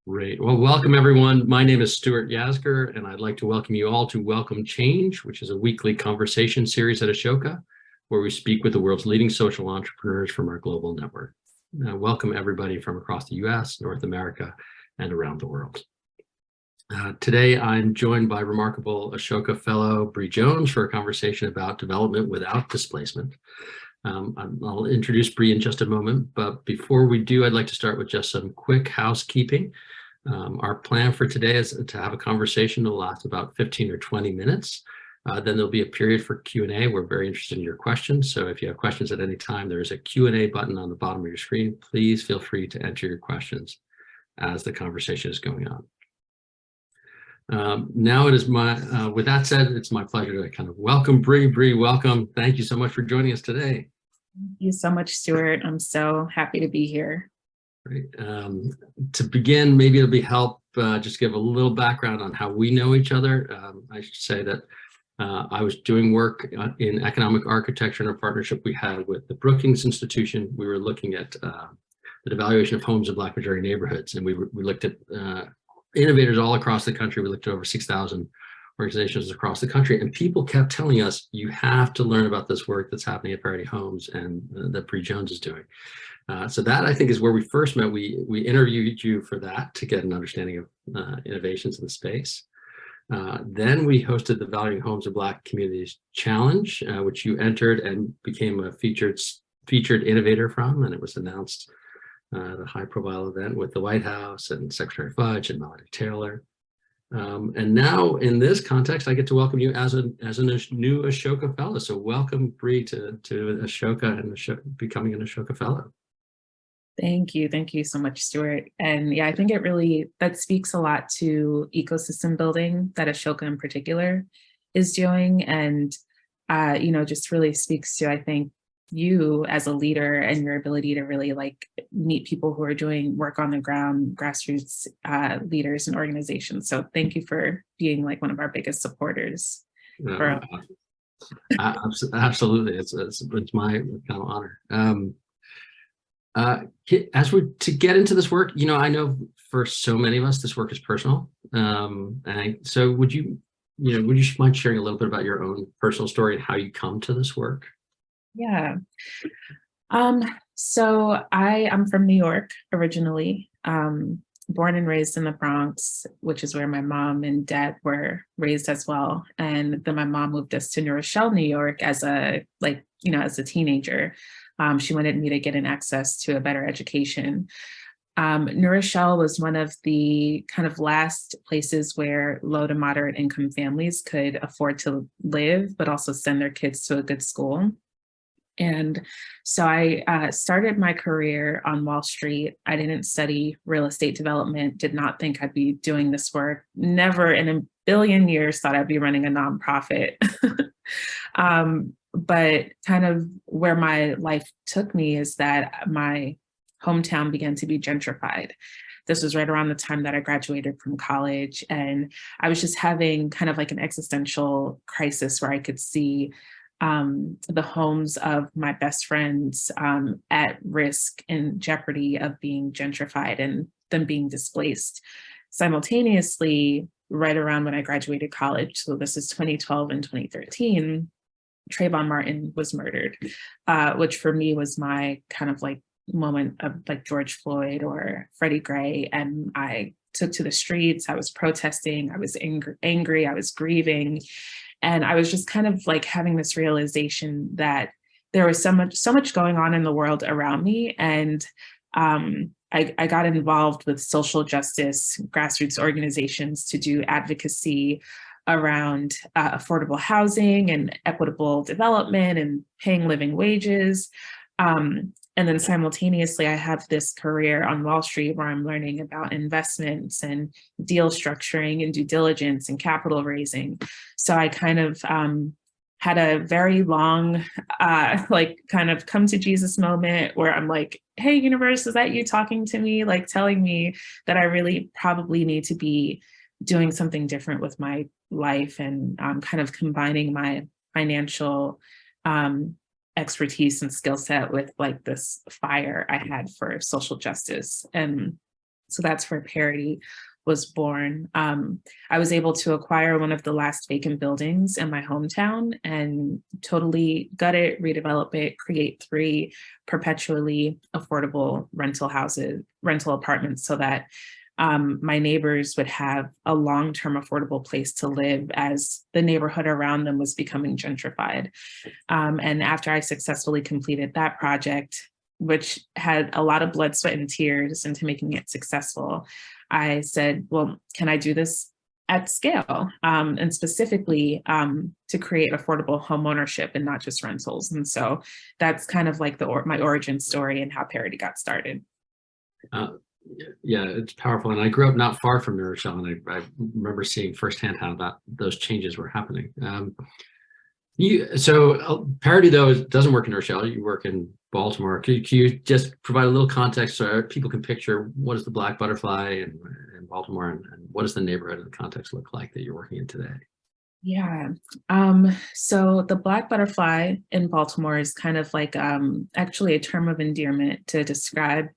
Great. Well, welcome everyone. My name is Stuart Yasker, and I'd like to welcome you all to Welcome Change, which is a weekly conversation series at Ashoka, where we speak with the world's leading social entrepreneurs from our global network. Welcome everybody from across the US, North America, and around the world. Today, I'm joined by remarkable Ashoka Fellow Bree Jones for a conversation about development without displacement. I'll introduce Bree in just a moment, but before we do, I'd like to start with just some quick housekeeping. Our plan for today is to have a conversation that will last about 15 or 20 minutes. Then there'll be a period for Q&A. We're very interested in your questions. So if you have questions at any time, there is a Q&A button on the bottom of your screen. Please feel free to enter your questions as the conversation is going on. Now it is with that said, it's my pleasure to kind of welcome Bree. Bree, welcome. Thank you so much for joining us today. Thank you so much, Stuart. I'm so happy to be here. Great. To begin, maybe it'll be help just give a little background on how we know each other. I should say that I was doing work in economic architecture in a partnership we had with the Brookings Institution. We were looking at the devaluation of homes in Black majority neighborhoods, and we looked at innovators all across the country. We looked at over 6,000 organizations across the country, and people kept telling us, you have to learn about this work that's happening at Parity Homes and that Bree Jones is doing. So that, I think, is where we first met. We interviewed you for that to get an understanding of innovations in the space. Then we hosted the Valuing Homes in Black Communities Challenge, which you entered and became a featured innovator from, and it was announced the high-profile event with the White House and Secretary Fudge and Melody Taylor. And now, in this context, I get to welcome you as a new Ashoka Fellow. So welcome, Bree, to Ashoka and becoming an Ashoka Fellow. Thank you. Thank you so much, Stuart. And yeah, I think that speaks a lot to ecosystem building that Ashoka in particular is doing. And, just really speaks to, I think, you as a leader and your ability to really meet people who are doing work on the ground, grassroots leaders and organizations. So thank you for being one of our biggest supporters. Absolutely. It's my kind of honor. As we to get into this work, I know for so many of us, this work is personal. So would you mind sharing a little bit about your own personal story and how you come to this work? Yeah. So I'm from New York originally, born and raised in the Bronx, which is where my mom and dad were raised as well. And then my mom moved us to New Rochelle, New York as a teenager. She wanted me to get an access to a better education. New Rochelle was one of the kind of last places where low to moderate income families could afford to live, but also send their kids to a good school. And so I started my career on Wall Street. I didn't study real estate development, did not think I'd be doing this work, never in a billion years thought I'd be running a nonprofit. But kind of where my life took me is that my hometown began to be gentrified. This was right around the time that I graduated from college. And I was just having kind of an existential crisis where I could see the homes of my best friends at risk and jeopardy of being gentrified and them being displaced. Simultaneously, right around when I graduated college, so this is 2012 and 2013, Trayvon Martin was murdered, which for me was my kind of moment of George Floyd or Freddie Gray. And I took to the streets, I was protesting, I was angry, I was grieving. And I was just kind of having this realization that there was so much going on in the world around me. And I got involved with social justice, grassroots organizations to do advocacy around affordable housing and equitable development and paying living wages. And then simultaneously, I have this career on Wall Street where I'm learning about investments and deal structuring and due diligence and capital raising. So I kind of had a very long, kind of come to Jesus moment where I'm like, hey, universe, is that you talking to me? Telling me that I really probably need to be doing something different with my life and kind of combining my financial expertise and skill set with this fire I had for social justice. And So that's where Parity was born. I was able to acquire one of the last vacant buildings in my hometown and totally gut it, redevelop it, create 3 perpetually affordable rental apartments, so that my neighbors would have a long-term affordable place to live as the neighborhood around them was becoming gentrified. And after I successfully completed that project, which had a lot of blood, sweat, and tears into making it successful, I said, well, can I do this at scale? And specifically to create affordable home ownership and not just rentals. And so that's kind of like my origin story and how Parity got started. Yeah, it's powerful. And I grew up not far from New Rochelle, and I remember seeing firsthand how those changes were happening. Parity, though, doesn't work in New Rochelle. You work in Baltimore. Can you just provide a little context so people can picture what is the Black Butterfly in Baltimore, and what does the neighborhood and the context look like that you're working in today? Yeah. So the Black Butterfly in Baltimore is kind of like actually a term of endearment to describe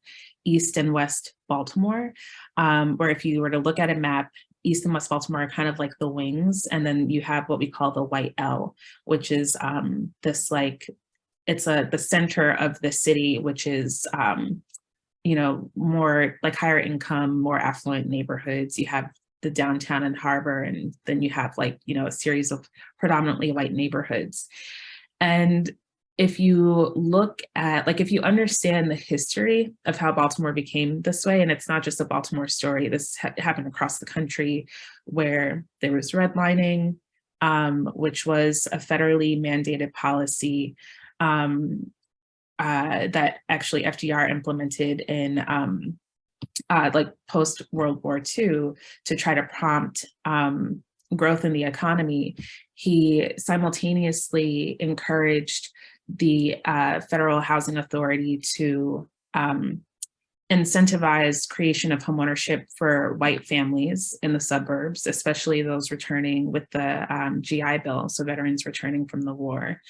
East and West Baltimore, where if you were to look at a map, East and West Baltimore are kind of like the wings, and then you have what we call the white L, which is this like, it's the center of the city, which is more like higher income, more affluent neighborhoods. You have the downtown and harbor, and then you have like, a series of predominantly white neighborhoods. And if you look at, like, if you understand the history of how Baltimore became this way, and it's not just a Baltimore story, this happened across the country, where there was redlining, which was a federally mandated policy that actually FDR implemented in like post World War II to try to prompt growth in the economy. He simultaneously encouraged the Federal Housing Authority to incentivize creation of homeownership for white families in the suburbs, especially those returning with the GI Bill, so veterans returning from the war.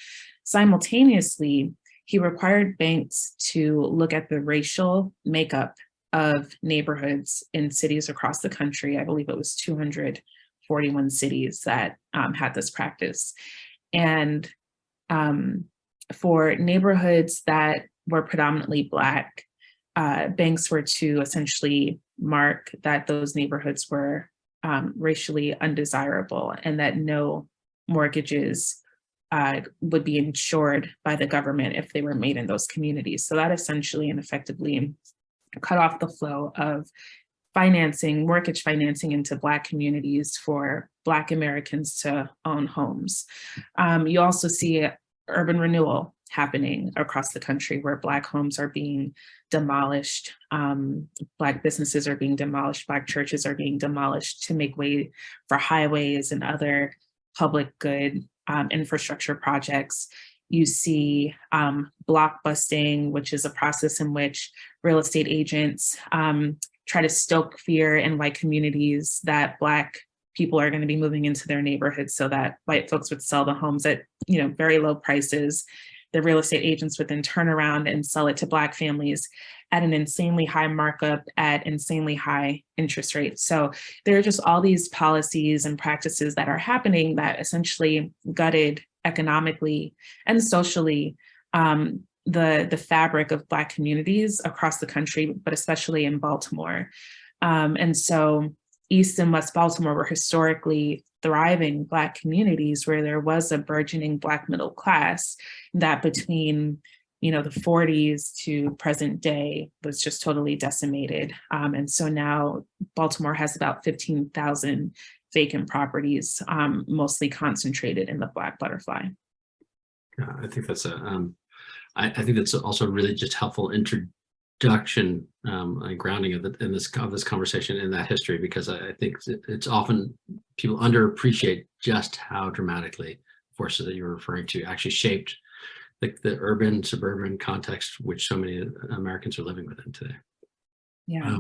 Simultaneously, he required banks to look at the racial makeup of neighborhoods in cities across the country. I believe it was 241 cities that had this practice. And for neighborhoods that were predominantly Black, banks were to essentially mark that those neighborhoods were racially undesirable, and that no mortgages would be insured by the government if they were made in those communities. So that essentially and effectively cut off the flow of financing, mortgage financing into Black communities for Black Americans to own homes. You also see urban renewal happening across the country, where Black homes are being demolished, Black businesses are being demolished, Black churches are being demolished to make way for highways and other public good infrastructure projects. You see block busting, which is a process in which real estate agents try to stoke fear in white communities that Black people are going to be moving into their neighborhoods, so that white folks would sell the homes at very low prices. The real estate agents would then turn around and sell it to Black families at an insanely high markup at insanely high interest rates. So there are just all these policies and practices that are happening that essentially gutted economically and socially the fabric of Black communities across the country, but especially in Baltimore. And so East and West Baltimore were historically thriving Black communities, where there was a burgeoning Black middle class that between the 40s to present day was just totally decimated. And so now Baltimore has about 15,000 vacant properties, mostly concentrated in the Black Butterfly. Yeah, I think that's I think that's also really just helpful introduction and grounding of this conversation in that history, because I think it's often people underappreciate just how dramatically forces that you're referring to actually shaped the urban suburban context which so many Americans are living within today. Yeah.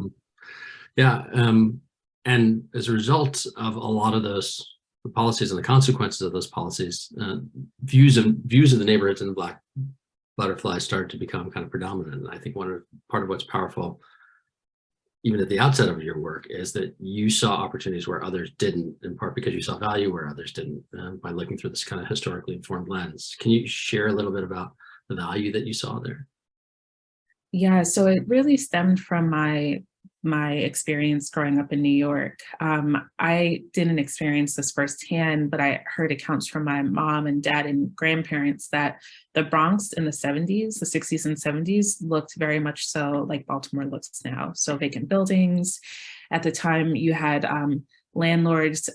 And as a result of a lot of those policies and the consequences of those policies, views of the neighborhoods in the Black Butterfly started to become kind of predominant. And I think part of what's powerful even at the outset of your work, is that you saw opportunities where others didn't, in part because you saw value where others didn't, by looking through this kind of historically informed lens. Can you share a little bit about the value that you saw there? Yeah, so it really stemmed from my experience growing up in New York. I didn't experience this firsthand, but I heard accounts from my mom and dad and grandparents that the Bronx in the 70s, the 60s and 70s looked very much so like Baltimore looks now. So vacant buildings. At the time, you had landlords,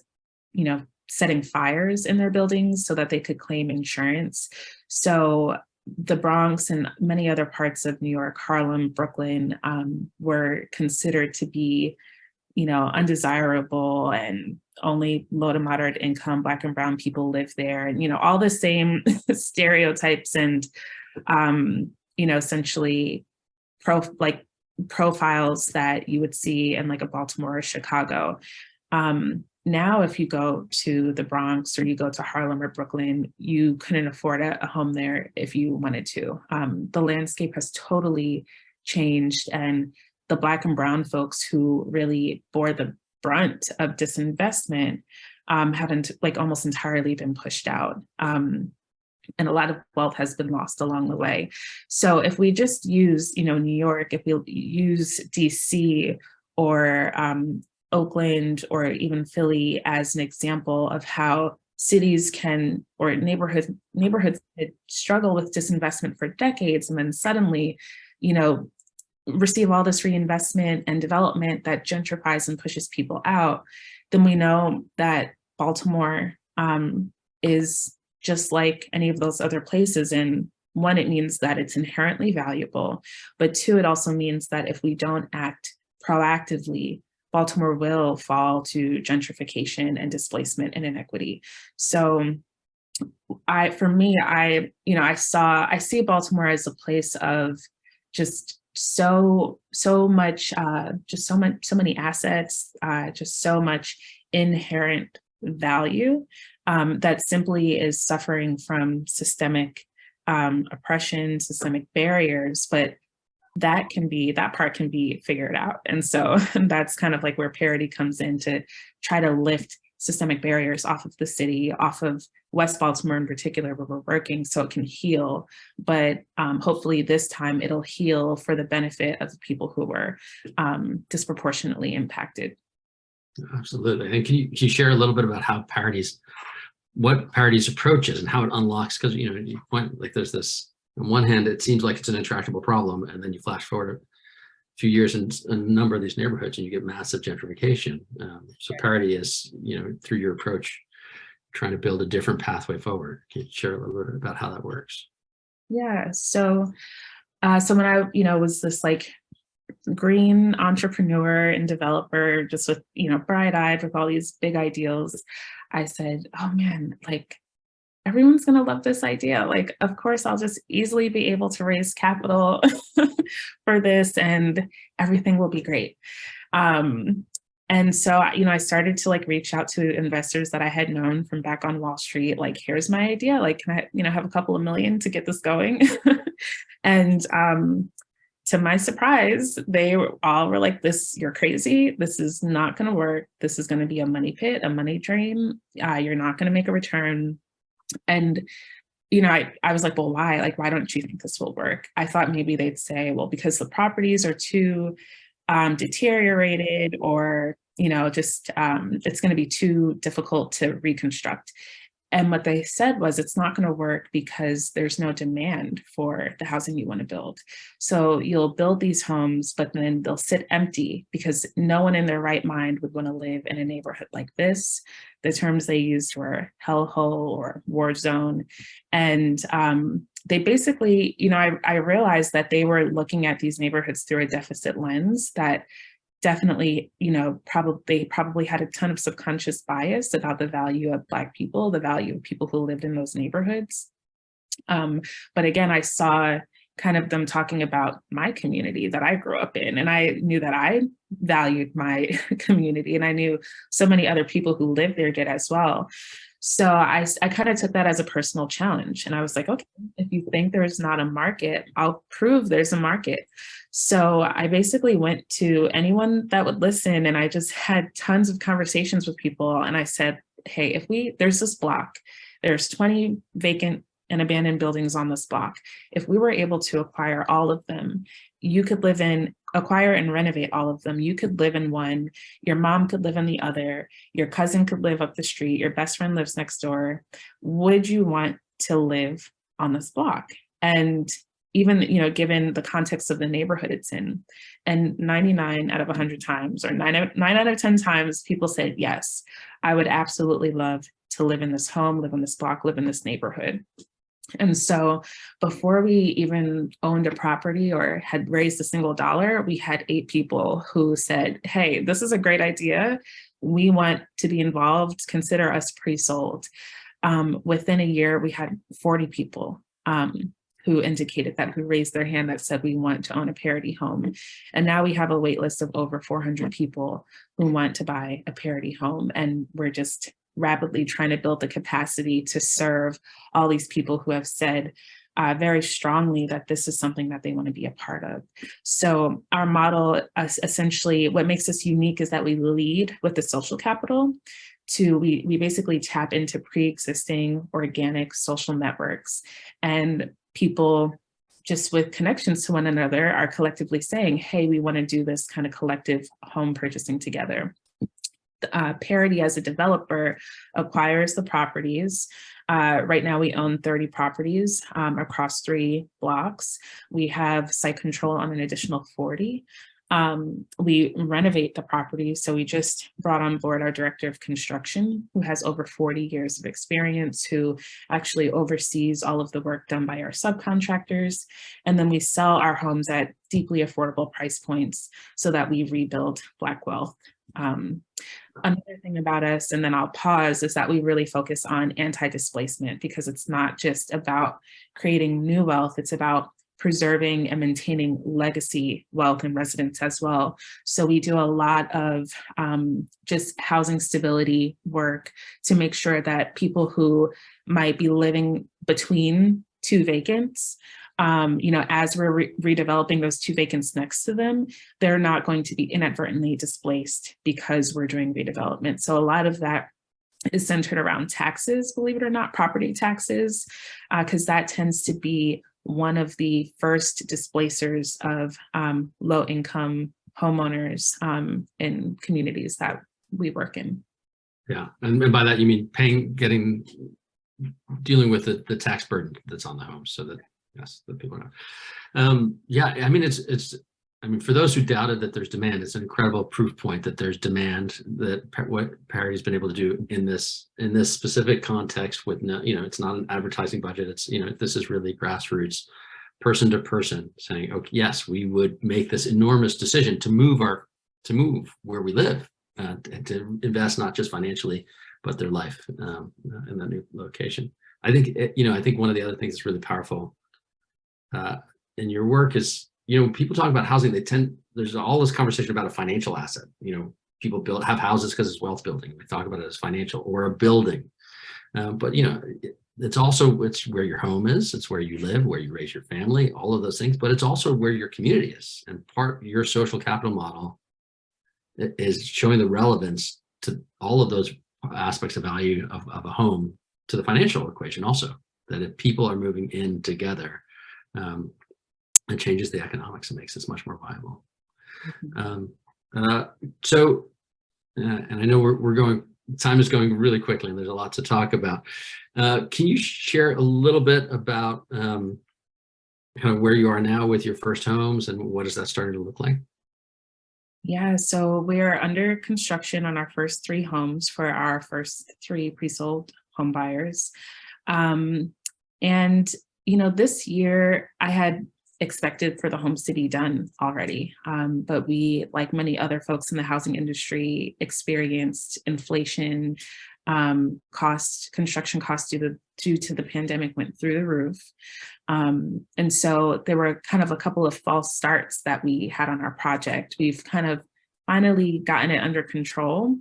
setting fires in their buildings so that they could claim insurance. So the Bronx and many other parts of New York, Harlem, Brooklyn, were considered to be, undesirable, and only low to moderate income Black and brown people live there. And, all the same stereotypes and, essentially profiles that you would see in like a Baltimore or Chicago. Now, if you go to the Bronx or you go to Harlem or Brooklyn, you couldn't afford a home there if you wanted to. The landscape has totally changed, and the Black and brown folks who really bore the brunt of disinvestment haven't almost entirely been pushed out. And a lot of wealth has been lost along the way. So if we just use, New York, if we use DC or Oakland or even Philly as an example of how cities can, or neighborhoods struggle with disinvestment for decades, and then suddenly, receive all this reinvestment and development that gentrifies and pushes people out, then we know that Baltimore is just like any of those other places. And one, it means that it's inherently valuable, but two, it also means that if we don't act proactively, Baltimore will fall to gentrification and displacement and inequity. So I see Baltimore as a place of just so many assets, just so much inherent value that simply is suffering from systemic oppression, systemic barriers, but that part can be figured out. And so that's kind of like where parity comes in, to try to lift systemic barriers off of the city, off of West Baltimore in particular, where we're working, so it can heal. But hopefully this time it'll heal for the benefit of the people who were disproportionately impacted. Absolutely. And can you share a little bit about what parity's approach is and how it unlocks? Because, you point, like, there's this, on one hand, it seems like it's an intractable problem, and then you flash forward a few years in a number of these neighborhoods and you get massive gentrification. So parity is, through your approach, trying to build a different pathway forward. Can you share a little bit about how that works? Yeah. So when I, was this like green entrepreneur and developer, just with, bright-eyed with all these big ideals, I said, oh man, like, everyone's going to love this idea. Like, of course, I'll just easily be able to raise capital for this and everything will be great. And so, I started to reach out to investors that I had known from back on Wall Street. Like, here's my idea. Like, can I, have a couple of million to get this going? And to my surprise, they all were like, you're crazy. This is not going to work. This is going to be a money pit, a money drain. You're not going to make a return. And, I was like, well, why? Like, why don't you think this will work? I thought maybe they'd say, well, because the properties are too deteriorated, or, just it's going to be too difficult to reconstruct. And what they said was, it's not going to work because there's no demand for the housing you want to build. So you'll build these homes, but then they'll sit empty because no one in their right mind would want to live in a neighborhood like this. The terms they used were hellhole or war zone. And they basically, I realized that they were looking at these neighborhoods through a deficit lens that definitely, probably had a ton of subconscious bias about the value of Black people, the value of people who lived in those neighborhoods. But again, I saw kind of them talking about my community that I grew up in, and I knew that I valued my community, and I knew so many other people who lived there did as well. So I kind of took that as a personal challenge. And I was like, okay, if you think there's not a market, I'll prove there's a market. So I basically went to anyone that would listen, and I just had tons of conversations with people. And I said, hey, there's this block, there's 20 vacant and abandoned buildings on this block. If we were able to acquire all of them, you could acquire and renovate all of them. You could live in one, your mom could live in the other, your cousin could live up the street, your best friend lives next door. Would you want to live on this block? And even, given the context of the neighborhood it's in, and 99 out of 100 times, or nine out of 10 times, people said, yes, I would absolutely love to live in this home, live in this block, live in this neighborhood. And so before we even owned a property or had raised a single dollar, we had 8 people who said, hey, this is a great idea. We want to be involved. Consider us pre-sold. Within a year, we had 40 people who indicated that, who raised their hand, that said we want to own a parity home. And now we have a wait list of over 400 people who want to buy a parity home. And we're just rapidly trying to build the capacity to serve all these people who have said very strongly that this is something that they want to be a part of. So our model, essentially, what makes us unique is that we lead with the social capital. We basically tap into pre-existing organic social networks, and people just with connections to one another are collectively saying, hey, we want to do this kind of collective home purchasing together. Parity as a developer acquires the properties. Right now we own 30 properties across 3 blocks. We have site control on an additional 40. We renovate the properties. So we just brought on board our director of construction, who has over 40 years of experience, who actually oversees all of the work done by our subcontractors. And then we sell our homes at deeply affordable price points so that we rebuild Black wealth. Another thing about us, and then I'll pause, is that we really focus on anti-displacement, because it's not just about creating new wealth, it's about preserving and maintaining legacy wealth and residents as well. So we do a lot of just housing stability work to make sure that people who might be living between 2 vacants, as we're redeveloping those 2 vacants next to them, they're not going to be inadvertently displaced because we're doing redevelopment. So a lot of that is centered around taxes, believe it or not, property taxes, because that tends to be one of the first displacers of low-income homeowners in communities that we work in. Yeah, and by that you mean dealing with the tax burden that's on the home, so that yes, that people know. Yeah, I mean for those who doubted that there's demand, it's an incredible proof point that there's demand, that what Parity's been able to do in this specific context with no, it's not an advertising budget. It's, this is really grassroots, person to person, saying, okay, yes, we would make this enormous decision to move where we live, and to invest not just financially, but their life in that new location. I think, I think one of the other things that's really powerful in your work is, people talk about housing, there's all this conversation about a financial asset. People have houses because it's wealth building. We talk about it as financial, or a building. But it's where your home is, it's where you live, where you raise your family, all of those things, but it's also where your community is. And part of your social capital model is showing the relevance to all of those aspects of value of a home to the financial equation also, that if people are moving in together, it changes the economics and makes this much more viable. And I know time is going really quickly and there's a lot to talk about. Can you share a little bit about kind of where you are now with your first homes, and what is that starting to look like? Yeah, so we're under construction on our first 3 homes for our first 3 pre-sold home buyers. And, this year I had expected for the homes to be done already. But we, like many other folks in the housing industry, experienced inflation, construction costs due to the pandemic went through the roof. And so there were kind of a couple of false starts that we had on our project. We've kind of finally gotten it under control.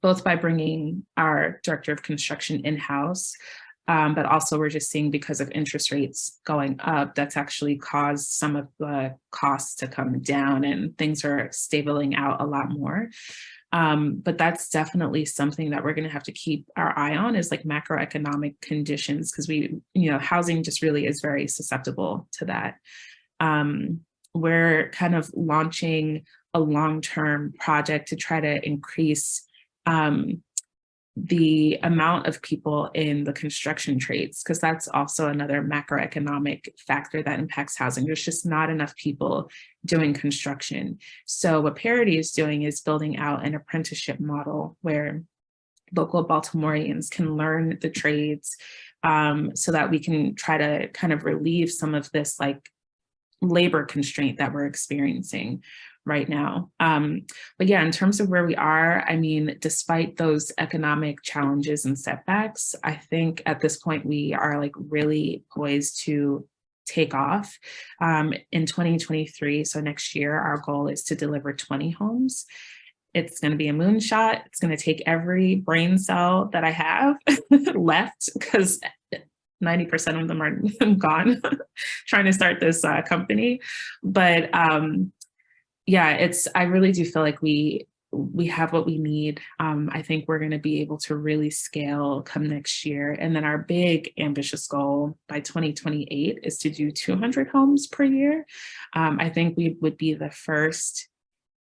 both by bringing our director of construction in-house, but also we're just seeing because of interest rates going up, that's actually caused some of the costs to come down and things are stabilizing out a lot more. But that's definitely something that we're going to have to keep our eye on, is like macroeconomic conditions, because housing just really is very susceptible to that. We're kind of launching a long-term project to try to increase the amount of people in the construction trades, because that's also another macroeconomic factor that impacts housing. There's just not enough people doing construction. So what Parity is doing is building out an apprenticeship model where local Baltimoreans can learn the trades, so that we can try to kind of relieve some of this like labor constraint that we're experiencing right now. But yeah, in terms of where we are, I mean, despite those economic challenges and setbacks, I think at this point we are like really poised to take off. In 2023, so next year, our goal is to deliver 20 homes. It's going to be a moonshot. It's going to take every brain cell that I have left, because 90% of them are gone trying to start this company. But yeah, I really do feel like we have what we need. I think we're going to be able to really scale come next year. And then our big ambitious goal by 2028 is to do 200 homes per year. I think we would be the first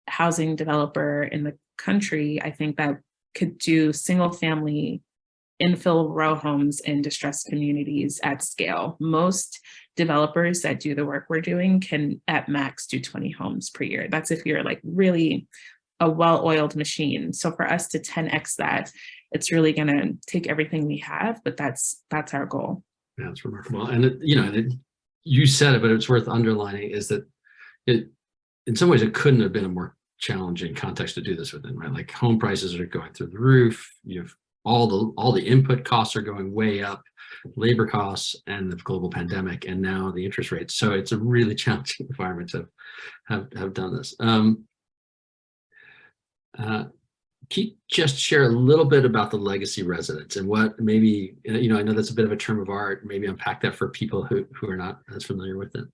housing developer in the country, I think, that could do single family infill row homes in distressed communities at scale. Most developers that do the work we're doing can at max do 20 homes per year. That's if you're like really a well-oiled machine. So for us to 10x that, it's really going to take everything we have, but that's our goal. Yeah, it's remarkable. And you said it, but it's worth underlining is that in some ways it couldn't have been a more challenging context to do this within, right? Like home prices are going through the roof. You have all the input costs are going way up, labor costs and the global pandemic, and now the interest rates. So it's a really challenging environment to have done this. Can you just share a little bit about the legacy residence and what maybe, I know that's a bit of a term of art, maybe unpack that for people who are not as familiar with it,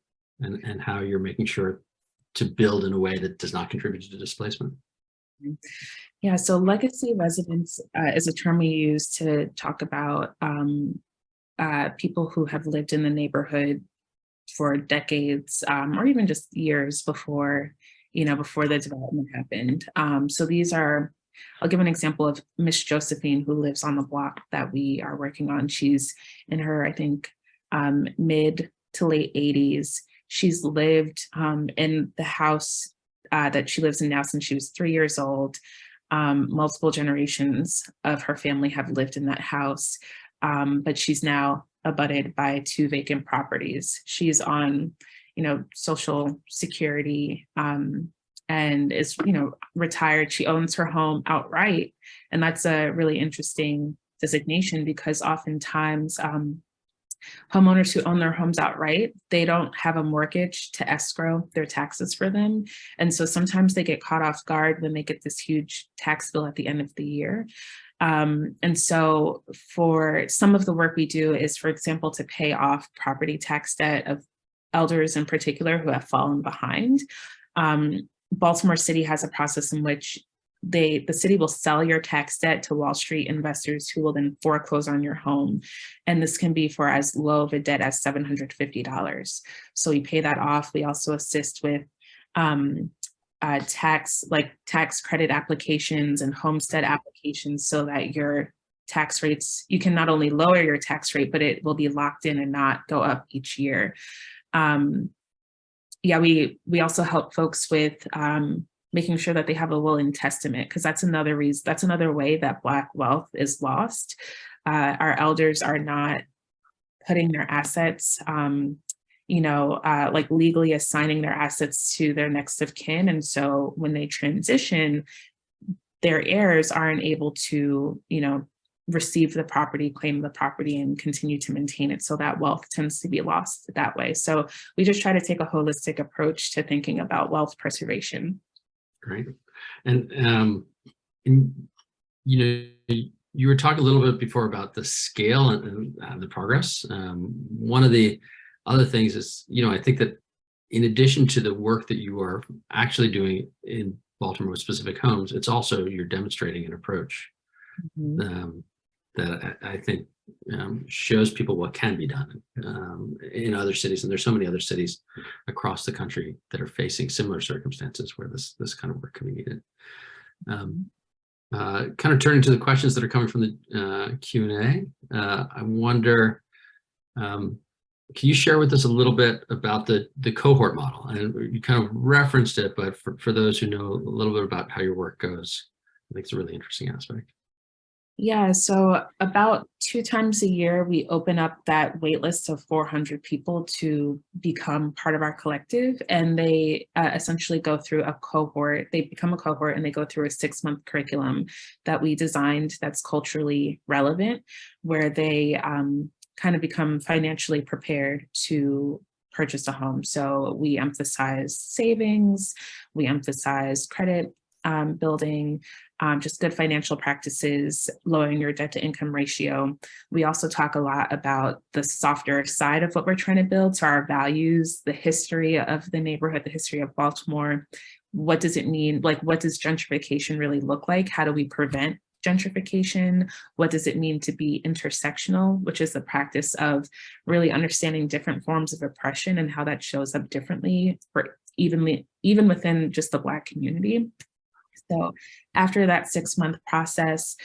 and how you're making sure to build in a way that does not contribute to displacement? Yeah, so legacy residence is a term we use to talk about people who have lived in the neighborhood for decades, or even just years before the development happened. So these are, I'll give an example of Miss Josephine, who lives on the block that we are working on. She's in her, I think, mid to late 80s. She's lived in the house that she lives in now since she was 3 years old. Multiple generations of her family have lived in that house, but she's now abutted by 2 vacant properties. She's on, Social Security, and is, retired. She owns her home outright. And that's a really interesting designation, because oftentimes homeowners who own their homes outright, they don't have a mortgage to escrow their taxes for them. And so sometimes they get caught off guard when they get this huge tax bill at the end of the year. And so for some of the work we do is, for example, to pay off property tax debt of elders in particular who have fallen behind. Baltimore City has a process in which the city will sell your tax debt to Wall Street investors who will then foreclose on your home. And this can be for as low of a debt as $750. So we pay that off. We also assist with tax credit applications and homestead applications, so that your tax rates, you can not only lower your tax rate, but it will be locked in and not go up each year. We also help folks with making sure that they have a will and testament, because that's another way that Black wealth is lost. Our elders are not putting their assets, like legally assigning their assets to their next of kin. And so when they transition, their heirs aren't able to, receive the property, claim the property, and continue to maintain it. So that wealth tends to be lost that way. So we just try to take a holistic approach to thinking about wealth preservation. Great. And you were talking a little bit before about the scale and the progress. One of the other things is, I think that in addition to the work that you are actually doing in Baltimore with specific homes, it's also you're demonstrating an approach that I think shows people what can be done in other cities. And there's so many other cities across the country that are facing similar circumstances where this kind of work can be needed. Kind of turning to the questions that are coming from the Q&A, I wonder, can you share with us a little bit about the cohort model? And you kind of referenced it, but for those who know a little bit about how your work goes, I think it's a really interesting aspect. Yeah, so about 2 times a year, we open up that wait list of 400 people to become part of our collective, and they essentially go through a cohort. They become a cohort and they go through a 6-month curriculum that we designed that's culturally relevant, where they kind of become financially prepared to purchase a home. So we emphasize savings, we emphasize credit building, just good financial practices, lowering your debt to income ratio. We also talk a lot about the softer side of what we're trying to build. So our values, the history of the neighborhood, the history of Baltimore. What does it mean? Like, what does gentrification really look like? How do we prevent gentrification? What does it mean to be intersectional, which is the practice of really understanding different forms of oppression and how that shows up differently for even within just the Black community. So after that 6-month process,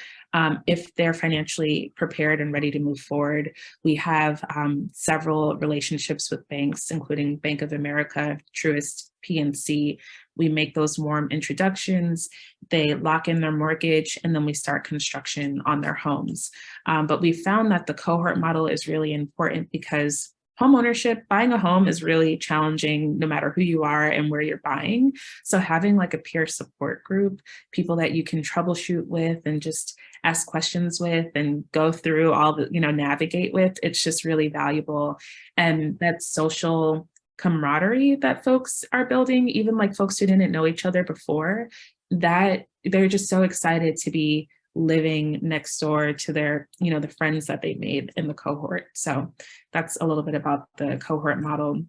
if they're financially prepared and ready to move forward, we have several relationships with banks, including Bank of America, Truist, PNC. We make those warm introductions, they lock in their mortgage, and then we start construction on their homes. But we found that the cohort model is really important because home ownership, buying a home is really challenging no matter who you are and where you're buying. So having like a peer support group, people that you can troubleshoot with and just ask questions with and go through all the, navigate with, it's just really valuable. And that social camaraderie that folks are building, even like folks who didn't know each other before, that they're just so excited to be living next door to their, the friends that they made in the cohort. So that's a little bit about the cohort model.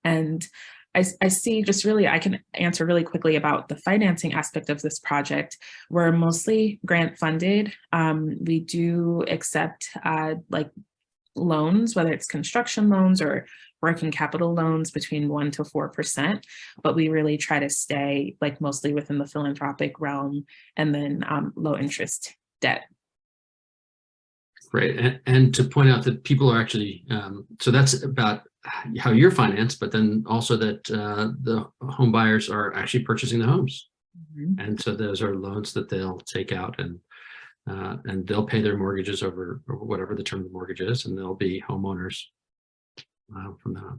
And I see just really, I can answer really quickly about the financing aspect of this project. We're mostly grant funded. We do accept like loans, whether it's construction loans or working capital loans between 1% to 4%, but we really try to stay like mostly within the philanthropic realm and then low interest debt. Great. And to point out that people are actually, so that's about how you're financed, but then also that the home buyers are actually purchasing the homes. And so those are loans that they'll take out and they'll pay their mortgages over whatever the term of the mortgage is, and they'll be homeowners from that.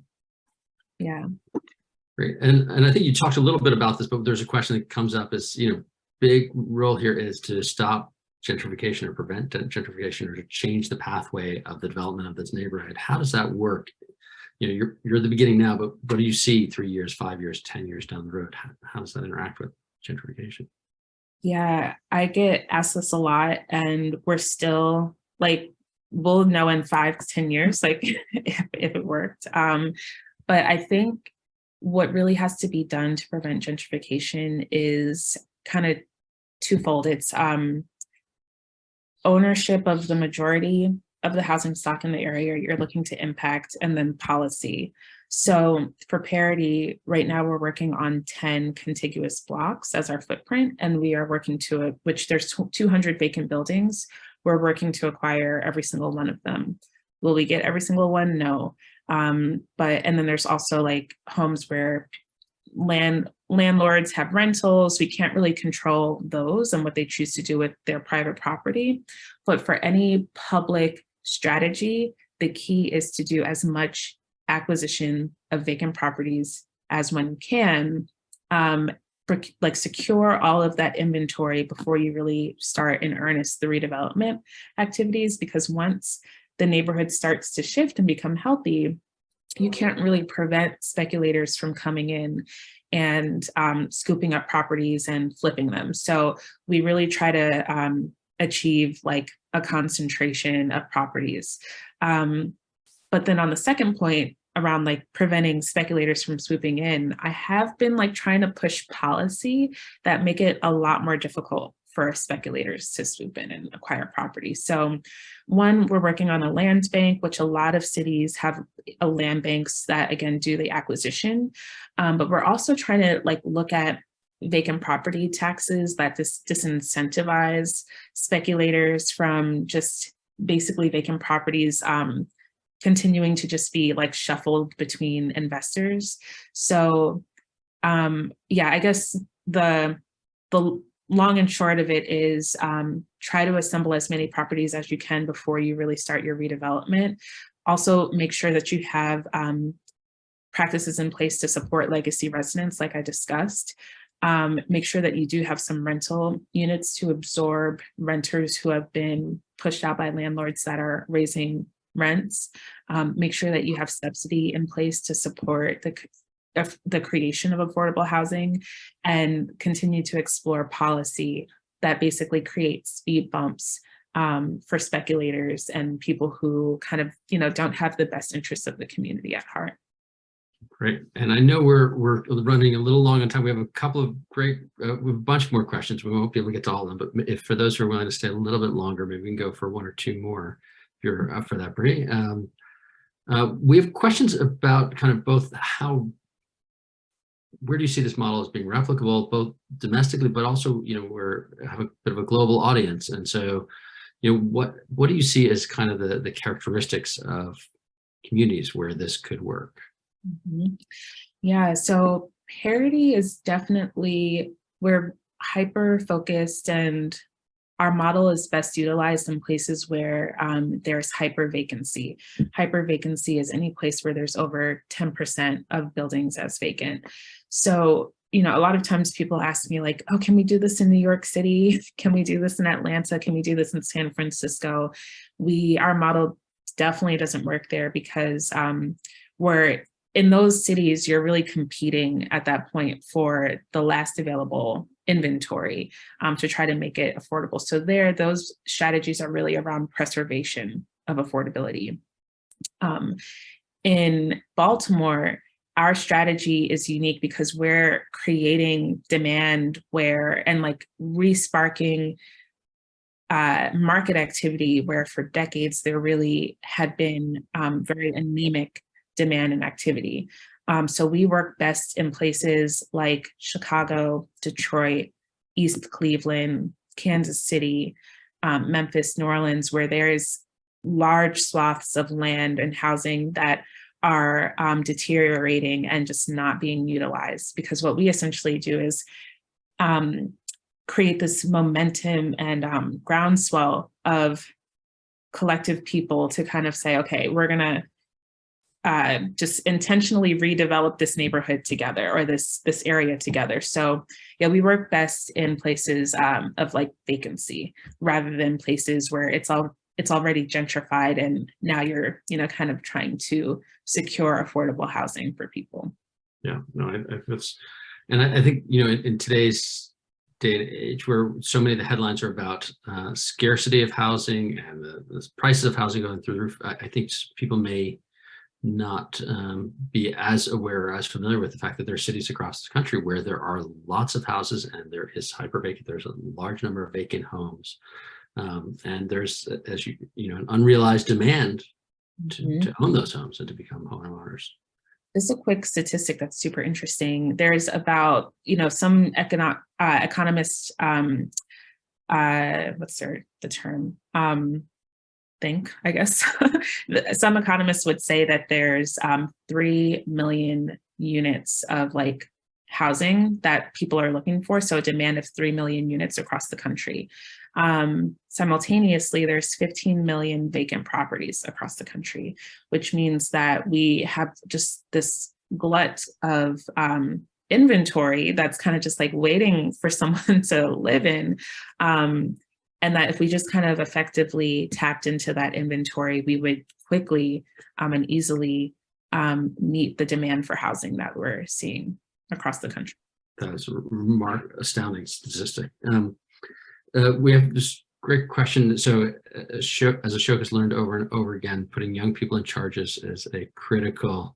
Yeah. Great. And I think you talked a little bit about this, but there's a question that comes up is, big role here is to stop gentrification or prevent gentrification or to change the pathway of the development of this neighborhood. How does that work? You're at the beginning now, but what do you see 3 years, 5 years, 10 years down the road? How does that interact with gentrification? Yeah, I get asked this a lot, and we're still like, we'll know in 5 to 10 years, like if it worked. But I think what really has to be done to prevent gentrification is kind of twofold. It's ownership of the majority of the housing stock in the area you're looking to impact, and then policy. So for parity, right now we're working on 10 contiguous blocks as our footprint, and we are working to which there's 200 vacant buildings. We're working to acquire every single one of them. Will we get every single one? No. And then there's also like homes where landlords have rentals. We can't really control those and what they choose to do with their private property. But for any public strategy, the key is to do as much acquisition of vacant properties as one can, like secure all of that inventory before you really start in earnest the redevelopment activities. Because once the neighborhood starts to shift and become healthy, you can't really prevent speculators from coming in and scooping up properties and flipping them. So we really try to achieve like a concentration of properties. But then on the second point around like preventing speculators from swooping in, I have been like trying to push policy that make it a lot more difficult for speculators to swoop in and acquire property. So one, we're working on a land bank, which a lot of cities have a land banks that again do the acquisition. But we're also trying to like look at vacant property taxes that disincentivize speculators from just basically vacant properties continuing to just be like shuffled between investors. So yeah, I guess the long and short of it is try to assemble as many properties as you can before you really start your redevelopment. Also make sure that you have practices in place to support legacy residents like I discussed. Make sure that you do have some rental units to absorb renters who have been pushed out by landlords that are raising rents. Make sure that you have subsidy in place to support the creation of affordable housing, and continue to explore policy that basically creates speed bumps for speculators and people who kind of, don't have the best interests of the community at heart. Great. And I know we're running a little long on time. We have a couple of we have a bunch more questions. We won't be able to get to all of them, but if for those who are willing to stay a little bit longer, maybe we can go for one or two more if you're up for that, Bree. We have questions about kind of both where do you see this model as being replicable, both domestically, but also, we have a bit of a global audience. And so, what do you see as kind of the characteristics of communities where this could work? Mm-hmm. Yeah, so parity is definitely, we're hyper-focused, and our model is best utilized in places where there's hyper-vacancy. Hyper-vacancy is any place where there's over 10% of buildings as vacant. So, a lot of times people ask me like, oh, can we do this in New York City? Can we do this in Atlanta? Can we do this in San Francisco? Our model definitely doesn't work there because we're in those cities, you're really competing at that point for the last available inventory to try to make it affordable. So those strategies are really around preservation of affordability. In Baltimore, our strategy is unique because we're creating demand and like re-sparking market activity where for decades there really had been very anemic demand and activity. So we work best in places like Chicago, Detroit, East Cleveland, Kansas City, Memphis, New Orleans, where there is large swaths of land and housing that are deteriorating and just not being utilized. Because what we essentially do is create this momentum and groundswell of collective people to kind of say, okay, we're gonna just intentionally redevelop this neighborhood together or this area together. So yeah, we work best in places of like vacancy rather than places where it's already gentrified and now you're kind of trying to secure affordable housing for people. Yeah, no, I think in today's day and age where so many of the headlines are about scarcity of housing and the prices of housing going through the roof, I think people may not be as aware or as familiar with the fact that there are cities across the country where there are lots of houses and there is hyper-vacant. There's a large number of vacant homes. And there's, as an unrealized demand to own those homes and to become homeowners. Just a quick statistic that's super interesting. There's about, some economists, what's the term? I guess. Some economists would say that there's 3 million units of like housing that people are looking for. So a demand of 3 million units across the country. Simultaneously, there's 15 million vacant properties across the country, which means that we have just this glut of inventory that's kind of just like waiting for someone to live in. And that if we just kind of effectively tapped into that inventory, we would quickly and easily meet the demand for housing that we're seeing across the country. That's a astounding statistic. We have this great question. So as Ashoka's learned over and over again, putting young people in charges is a critical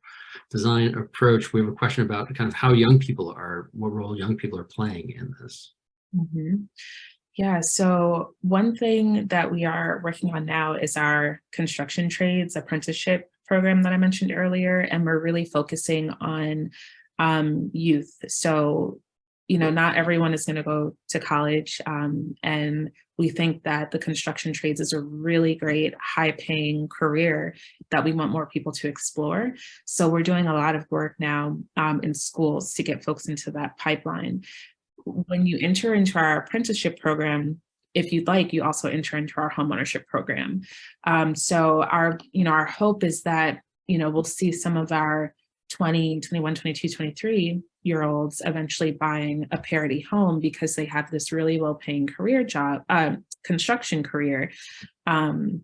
design approach. We have a question about kind of how young people are, what role young people are playing in this. Yeah, so one thing that we are working on now is our construction trades apprenticeship program that I mentioned earlier, and we're really focusing on youth. So, not everyone is going to go to college, and we think that the construction trades is a really great, high-paying career that we want more people to explore. So we're doing a lot of work now in schools to get folks into that pipeline. When you enter into our apprenticeship program, if you'd like, you also enter into our homeownership program. So our hope is that, we'll see some of our 20, 21, 22, 23-year-olds eventually buying a parity home because they have this really well-paying career job, construction career. And,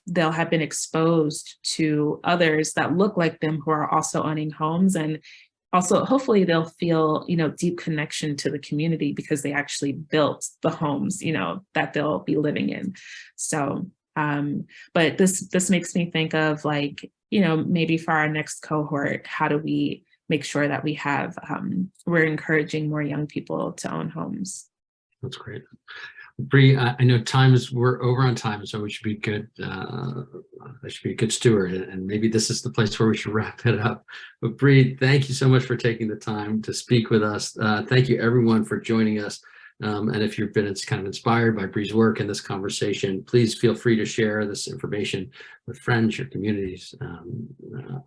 they'll have been exposed to others that look like them who are also owning homes, and also, hopefully they'll feel, deep connection to the community because they actually built the homes, that they'll be living in. So, but this makes me think of maybe for our next cohort, how do we make sure that we're encouraging more young people to own homes? That's great. Bree, I know we're over on time, so we should be good. I should be a good steward, and maybe this is the place where we should wrap it up. But Bree, thank you so much for taking the time to speak with us. Thank you everyone for joining us. And if you've been kind of inspired by Bree's work and this conversation, please feel free to share this information with friends, your communities,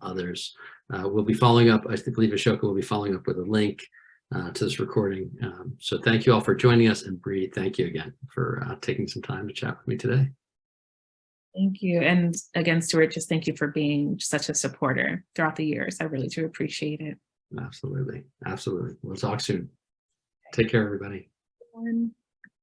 others. We'll be following up. I believe Ashoka will be following up with a link to this recording. So thank you all for joining us, and Bree, thank you again for taking some time to chat with me today. Thank you. And again, Stuart, just thank you for being such a supporter throughout the years. I really do appreciate it. Absolutely. Absolutely. We'll talk soon. Take care, everybody.